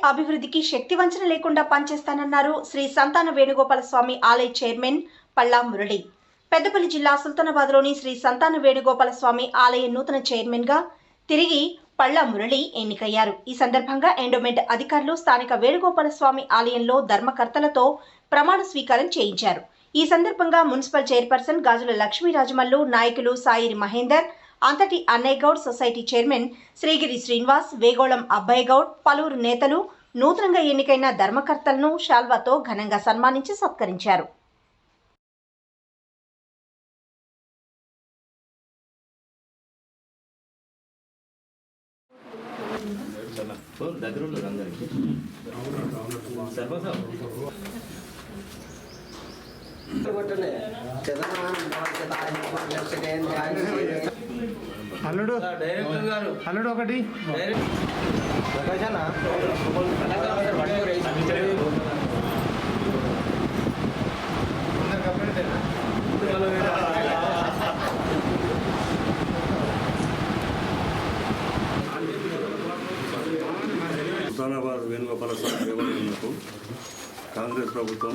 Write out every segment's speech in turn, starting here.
అభివృద్ధికి శక్తి వంచన లేకుండా పనిచేస్తానన్నారు శ్రీ సంతాన వేణుగోపాల స్వామి ఆలయ చైర్మన్ పళ్ళా మురళి. పెద్దపల్లి జిల్లా సుల్తానాబాద్లోని శ్రీ సంతాన వేణుగోపాల స్వామి ఆలయ నూతన చైర్మన్ గా తిరిగి పళ్ళా మురళి ఎన్నికయ్యారు. ఈ సందర్భంగా ఎండోమెంట్ అధికారులు స్థానిక వేణుగోపాల స్వామి ఆలయంలో ధర్మకర్తలతో ప్రమాణ స్వీకారం చేయించారు. ఈ సందర్భంగా మున్సిపల్ చైర్పర్సన్ గాజుల లక్ష్మీరాజమల్లు, నాయకులు సాయిరి మహేందర్, అంతటి అన్నయ్య గౌడ్, సొసైటీ చైర్మన్ శ్రీగిరి శ్రీనివాస్, వేగోళం అబ్బాయి గౌడ్, పలువురు నేతలు నూతనంగా ఎన్నికైన ధర్మకర్తలను శాల్వాతో ఘనంగా సన్మానించి సత్కరించారు. అల్లుడు అల్లుడు ఒకటి సుల్తానాబాద్ వేణుగోపాల స్వామి దేవాలయంలో కాంగ్రెస్ ప్రభుత్వం,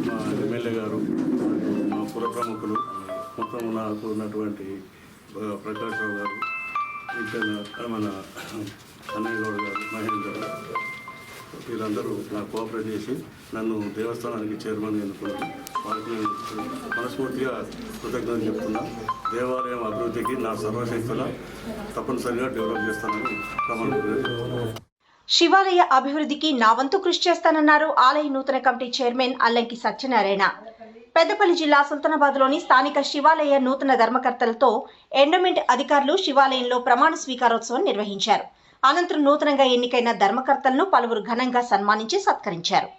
మా ఎమ్మెల్యే గారు, మా పుర ప్రముఖులు, మొత్తం నాకు ఉన్నటువంటి ప్రకాష్ రావు గారు, ఇంకా మన అన్నయ్య గౌడ్ గారు, మహేందర్ గారు, వీరందరూ నాకు కోఆపరేట్ చేసి నన్ను దేవస్థానానికి చైర్మన్ ఎన్నుకున్నారు. వారికి మనస్ఫూర్తిగా కృతజ్ఞతలు చెప్తున్నా. దేవాలయం అభివృద్ధికి నా సర్వశక్తుల తప్పనిసరిగా డెవలప్ చేస్తానని ప్రమాణం. శివాలయ అభివృద్ధికి నా వంతు కృషి చేస్తానన్నారు ఆలయ నూతన కమిటీ చైర్మన్ అల్లంకి సత్యనారాయణ. పెద్దపల్లి జిల్లా సుల్తానాబాద్లోని స్థానిక శివాలయ నూతన ధర్మకర్తలతో ఎండోమెంట్ అధికారులు శివాలయంలో ప్రమాణ స్వీకారోత్సవం నిర్వహించారు. అనంతరం నూతనంగా ఎన్నికైన ధర్మకర్తలను పలువురు ఘనంగా సన్మానించి సత్కరించారు.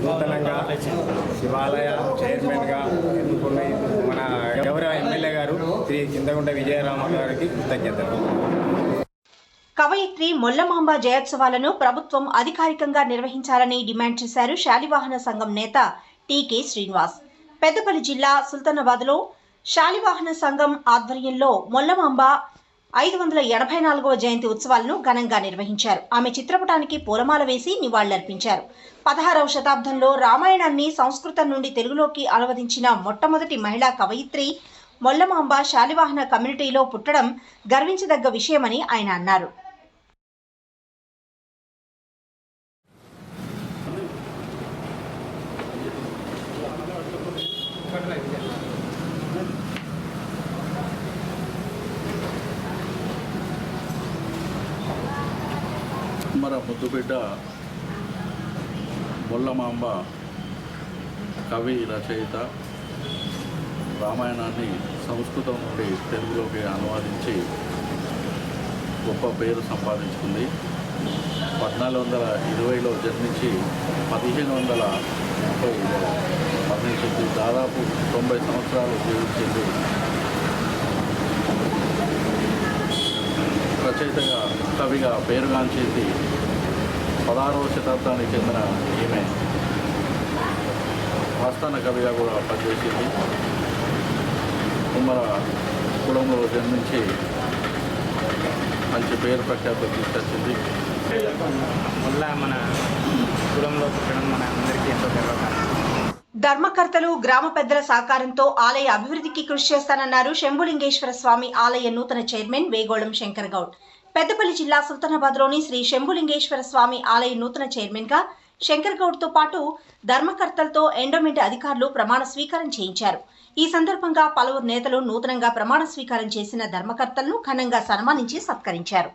నూతనంగా శివాలయ చైర్మన్గా ఎన్నుకున్న మన గౌరవ ఎమ్మెల్యే గారు శ్రీ చింతగుంట విజయరామ గారికి కృతజ్ఞతలు. కవయిత్రి మొల్లమాంబ జయోత్సవాలను ప్రభుత్వం అధికారికంగా నిర్వహించాలని డిమాండ్ చేశారు శాలివాహన సంఘం నేత టీకే శ్రీనివాస్. పెద్దపల్లి జిల్లా సుల్తానాబాద్లో శాలివాహన సంఘం ఆధ్వర్యంలో మొల్లమాంబ 584వ జయంతి ఉత్సవాలను ఘనంగా నిర్వహించారు. ఆమె చిత్రపటానికి పూలమాల వేసి నివాళులర్పించారు. 16వ శతాబ్దంలో రామాయణాన్ని సంస్కృతం నుండి తెలుగులోకి అనువదించిన మొట్టమొదటి మహిళా కవయిత్రి మొల్లమాంబ శాలివాహన కమ్యూనిటీలో పుట్టడం గర్వించదగ్గ విషయమని ఆయన అన్నారు. మన ముద్దుబిడ్డ మొల్లమాంబ కవి, రచయిత, రామాయణాన్ని సంస్కృతం నుండి తెలుగులోకి అనువాదించి గొప్ప పేరు సంపాదించుకుంది. 1420లో జన్మించి 1530లో మరణించింది. దాదాపు 90 సంవత్సరాలు జీవించింది. రచయితగా, కవిగా పేరుగాంచింది. 16వ శతాబ్దానికి చెందిన ఈమె ఆస్థాన కవిగా కూడా పనిచేసింది. కుమ్మర కులంలో జన్మించి మంచి పేరు ప్రఖ్యాతులు తీసుకొచ్చింది. మళ్ళా మన కులంలో పుట్టడం మన అందరికీ ఎంతో గర్వకారణం. ధర్మకర్తలు, గ్రామ పెద్దల సహకారంతో ఆలయ అభివృద్ధికి కృషి చేస్తానన్నారు శంభులింగేశ్వర స్వామి ఆలయ నూతన చైర్మన్ వేగోళం శంకర్ గౌడ్. పెద్దపల్లి జిల్లా సుల్తానాబాద్లోని శ్రీ శంభులింగేశ్వర స్వామి ఆలయ నూతన చైర్మన్ గా శంకర్ గౌడ్ తో పాటు ధర్మకర్తలతో ఎండోమెంట్ అధికారులు ప్రమాణ స్వీకారం చేయించారు. ఈ సందర్భంగా పలువురు నేతలు నూతనంగా ప్రమాణ స్వీకారం చేసిన ధర్మకర్తలను ఘనంగా సన్మానించి సత్కరించారు.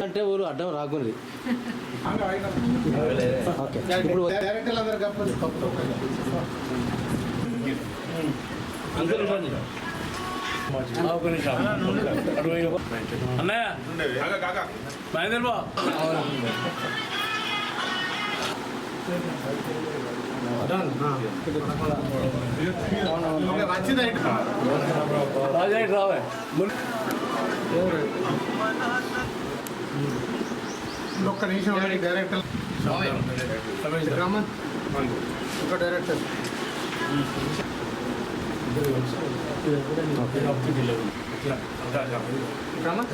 అంటే ఊరు అడ్డం రాకుంది. ఇప్పుడు అన్నయ్య బయలుదేరిపో. రావే ఒక్క నిమిషం డైరెక్టర్ రామన్ ఒక డైరెక్టర్ రామన్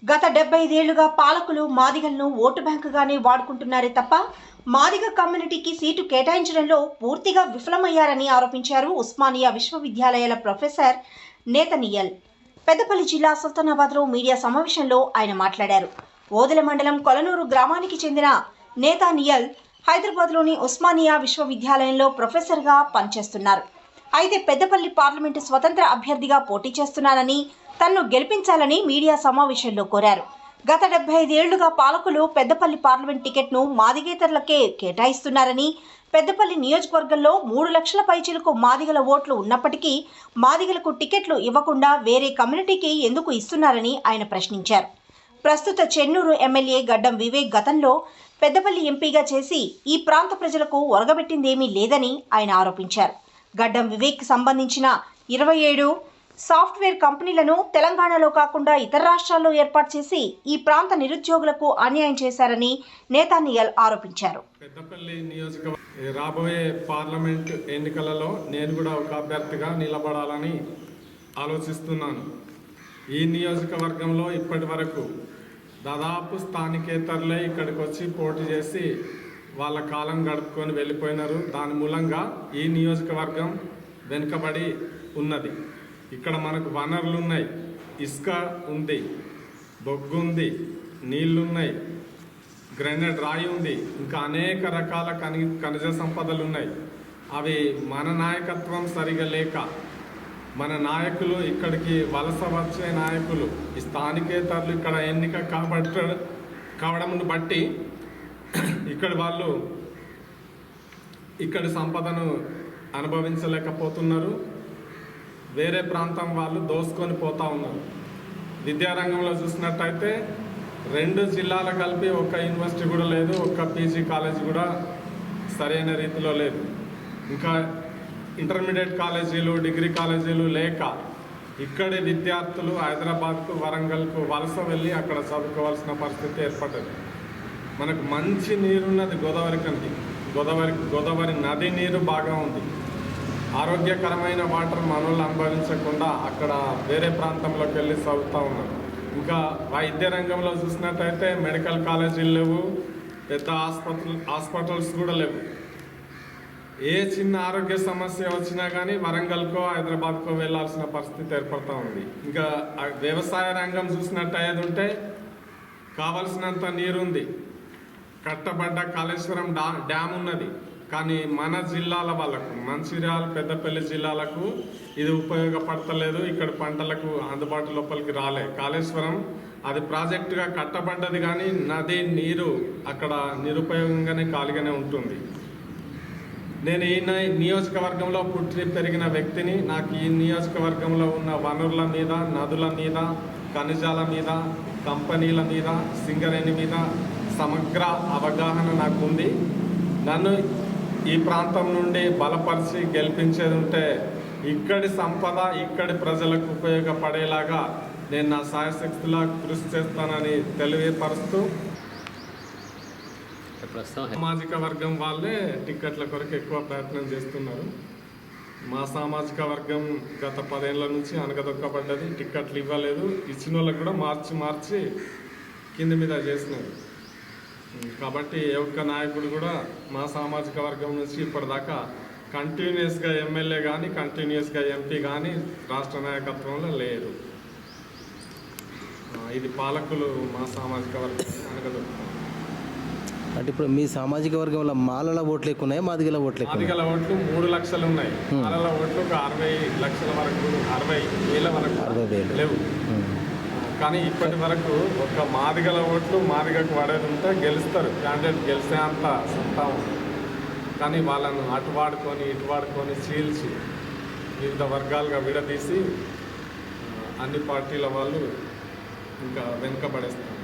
గత 75 ఏళ్లుగా పాలకులు మాదిగలను ఓటు బ్యాంకుగానే వాడుకుంటున్నారే తప్ప మాదిగ కమ్యూనిటీకి సీటు కేటాయించడంలో పూర్తిగా విఫలమయ్యారని ఆరోపించారు ఉస్మానియా విశ్వవిద్యాలయాల ప్రొఫెసర్ నేతనియల్. పెద్దపల్లి జిల్లా సుల్తానాబాద్లో మీడియా సమావేశంలో ఆయన మాట్లాడారు. ఓదెల మండలం కొలనూరు గ్రామానికి చెందిన నేతనియల్ హైదరాబాద్లోని ఉస్మానియా విశ్వవిద్యాలయంలో ప్రొఫెసర్గా పనిచేస్తున్నారు. అయితే పెద్దపల్లి పార్లమెంటు స్వతంత్ర అభ్యర్థిగా పోటీ చేస్తున్నానని, తన్ను గెలిపించాలని మీడియా సమావేశంలో కోరారు. గత 75 ఏళ్లుగా పాలకులు పెద్దపల్లి పార్లమెంట్ టికెట్ను మాదిగేతరులకే కేటాయిస్తున్నారని, పెద్దపల్లి నియోజకవర్గంలో 3 లక్షల పైచిలకు మాదిగల ఓట్లు ఉన్నప్పటికీ మాదిగలకు టికెట్లు ఇవ్వకుండా వేరే కమ్యూనిటీకి ఎందుకు ఇస్తున్నారని ఆయన ప్రశ్నించారు. ప్రస్తుత చెన్నూరు ఎమ్మెల్యే గడ్డం వివేక్ గతంలో పెద్దపల్లి ఎంపీగా చేసి ఈ ప్రాంత ప్రజలకు ఒరగబెట్టిందేమీ లేదని ఆయన ఆరోపించారు. గడ్డం వివేక్ సంబంధించిన 27 సాఫ్ట్వేర్ కంపెనీలను తెలంగాణలో కాకుండా ఇతర రాష్ట్రాల్లో ఏర్పాటు చేసి ఈ ప్రాంత నిరుద్యోగులకు అన్యాయం చేశారని నేతనియల్ ఆరోపించారు. పెద్దపల్లి నియోజకవర్గం రాబోయే పార్లమెంట్ ఎన్నికలలో నేను కూడా ఒక అభ్యర్థిగా నిలబడాలని ఆలోచిస్తున్నాను. ఈ నియోజకవర్గంలో ఇప్పటి వరకు దాదాపు స్థానికేతరులే ఇక్కడికి వచ్చి పోటీ చేసి వాళ్ళ కాలం గడుపుకొని వెళ్ళిపోయినారు. దాని మూలంగా ఈ నియోజకవర్గం వెనుకబడి ఉన్నది. ఇక్కడ మనకు వనరులు ఉన్నాయి, ఇసుక ఉంది, బొగ్గు ఉంది, నీళ్లున్నాయి, గ్రెనేడ్ రాయి ఉంది, ఇంకా అనేక రకాల ఖనిజ సంపదలు ఉన్నాయి. అవి మన నాయకత్వం సరిగా లేక మన నాయకులు ఇక్కడికి వలస వచ్చే నాయకులు ఈ స్థానికేతరులు ఇక్కడ ఎన్నిక కావడం బట్టి ఇక్కడ వాళ్ళు ఇక్కడి సంపదను అనుభవించలేకపోతున్నారు. వేరే ప్రాంతం వాళ్ళు దోసుకొని పోతూ ఉన్నారు. విద్యారంగంలో చూసినట్టయితే 2 జిల్లాలు కలిపి ఒక్క యూనివర్సిటీ కూడా లేదు, ఒక్క పీజీ కాలేజ్ కూడా సరైన రీతిలో లేదు. ఇంకా ఇంటర్మీడియట్ కాలేజీలు, డిగ్రీ కాలేజీలు లేక ఇక్కడి విద్యార్థులు హైదరాబాద్కు వరంగల్కు వలస వెళ్ళి అక్కడ చదువుకోవాల్సిన పరిస్థితి ఏర్పడ్డది. మనకు మంచి నీరున్నది గోదావరి నది నీరు బాగా ఉంది. ఆరోగ్యకరమైన వాటర్ మనల్ని అనుభవించకుండా అక్కడ వేరే ప్రాంతంలోకి వెళ్ళి చదువుతూ ఉన్నారు. ఇంకా వైద్య రంగంలో చూసినట్టయితే మెడికల్ కాలేజీలు లేవు, పెద్ద హాస్పిటల్స్ కూడా లేవు. ఏ చిన్న ఆరోగ్య సమస్య వచ్చినా కానీ వరంగల్కో హైదరాబాద్కో వెళ్ళాల్సిన పరిస్థితి ఏర్పడుతూ ఉంది. ఇంకా వ్యవసాయ రంగం చూసినట్టయితే ఉంటే కావలసినంత నీరుంది, కట్టబడ్డ కాళేశ్వరం డ్యామ్ ఉన్నది. కానీ మన జిల్లాల వాళ్ళకు, మంచిర్యాల పెద్దపల్లి జిల్లాలకు ఇది ఉపయోగపడతలేదు. ఇక్కడ పంటలకు అందుబాటు లోపలికి రాలే. కాళేశ్వరం అది ప్రాజెక్టుగా కట్టబడ్డది కానీ నది నీరు అక్కడ నిరుపయోగంగానే ఖాళీగానే ఉంటుంది. నేను ఈ నియోజకవర్గంలో పుట్టి పెరిగిన వ్యక్తిని. నాకు ఈ నియోజకవర్గంలో ఉన్న వనరుల మీద, నదుల మీద, ఖనిజాల మీద, కంపెనీల మీద, సింగరేణి మీద సమగ్ర అవగాహన నాకు ఉంది. నన్ను ఈ ప్రాంతం నుండి బలపరిచి గెలిపించేది ఉంటే ఇక్కడి సంపద ఇక్కడి ప్రజలకు ఉపయోగపడేలాగా నేను నా సాయశక్తిలా కృషి చేస్తానని తెలియపరుస్తూ, సామాజిక వర్గం వాళ్ళే టిక్కెట్ల కొరకు ఎక్కువ ప్రయత్నం చేస్తున్నారు. మా సామాజిక వర్గం గత 10 ఏళ్ల నుంచి అనగదొక్కబడ్డది. టిక్కెట్లు ఇవ్వలేదు, ఇచ్చిన వాళ్ళకు కూడా మార్చి కింది మీద చేసినారు. కాబట్టి ఏ ఒక్క నాయకుడు కూడా మా సామాజిక వర్గం నుంచి ఇప్పటిదాకా కంటిన్యూస్గా ఎమ్మెల్యే కానీ కంటిన్యూస్గా ఎంపీ కానీ రాష్ట్ర నాయకత్వంలో లేరు. ఇది పాలకులు మా సామాజిక వర్గం అనగదొక్కుతారు. అంటే ఇప్పుడు మీ సామాజిక వర్గంలో మాలల ఓట్లు ఎక్కువ ఉన్నాయి, మాదిగల ఓట్లు ఎక్కువ ఉన్నాయి? మాదిగల ఓట్లు 3 లక్షలు ఉన్నాయి, మాలల ఓట్లు ఒక 60 లక్షల వరకు, 60,000 వరకు లేవు. కానీ ఇప్పటి వరకు ఒక మాదిగల ఓట్లు మాదిగకు పడేది ఉంటే గెలుస్తారు, క్యాండిడేట్ గెలిచే అంత సత్తా ఉంది. కానీ వాళ్ళను అటు వాడుకొని చీల్చి వివిధ వర్గాలుగా విడదీసి అన్ని పార్టీల వాళ్ళు ఇంకా వెనుకబడేస్తారు.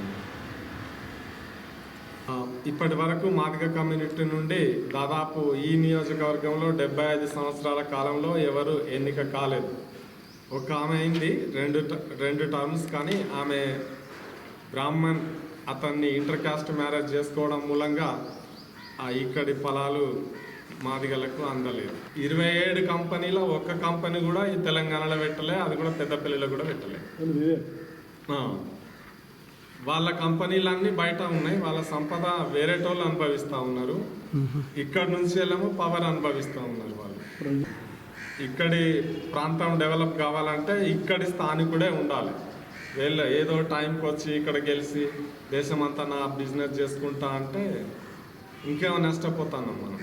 ఇప్పటి వరకు మాదిగ కమ్యూనిటీ నుండి దాదాపు ఈ నియోజకవర్గంలో 75 సంవత్సరాల కాలంలో ఎవరు ఎన్నిక కాలేదు. ఒక ఆమె అయింది రెండు టర్మ్స్, కానీ ఆమె బ్రాహ్మణ్, అతన్ని ఇంటర్ కాస్ట్ మ్యారేజ్ చేసుకోవడం మూలంగా ఇక్కడి ఫలాలు మాదిగలకు అందలేదు. 27 కంపెనీలో ఒక్క కంపెనీ కూడా ఈ తెలంగాణలో పెట్టలే, అది కూడా పెద్దపల్లిలో కూడా పెట్టలే. వాళ్ళ కంపెనీలన్నీ బయట ఉన్నాయి, వాళ్ళ సంపద వేరేటోళ్ళు అనుభవిస్తూ ఉన్నారు. ఇక్కడ నుంచి వెళ్ళేమో పవర్ అనుభవిస్తూ ఉన్నారు వాళ్ళు. ఇక్కడి ప్రాంతం డెవలప్ కావాలంటే ఇక్కడి స్థానికుడే ఉండాలి. ఏదో టైంకి వచ్చి ఇక్కడ గెలిచి దేశమంతా నా బిజినెస్ చేసుకుంటా అంటే ఇంకేమో నష్టపోతున్నాం మనం.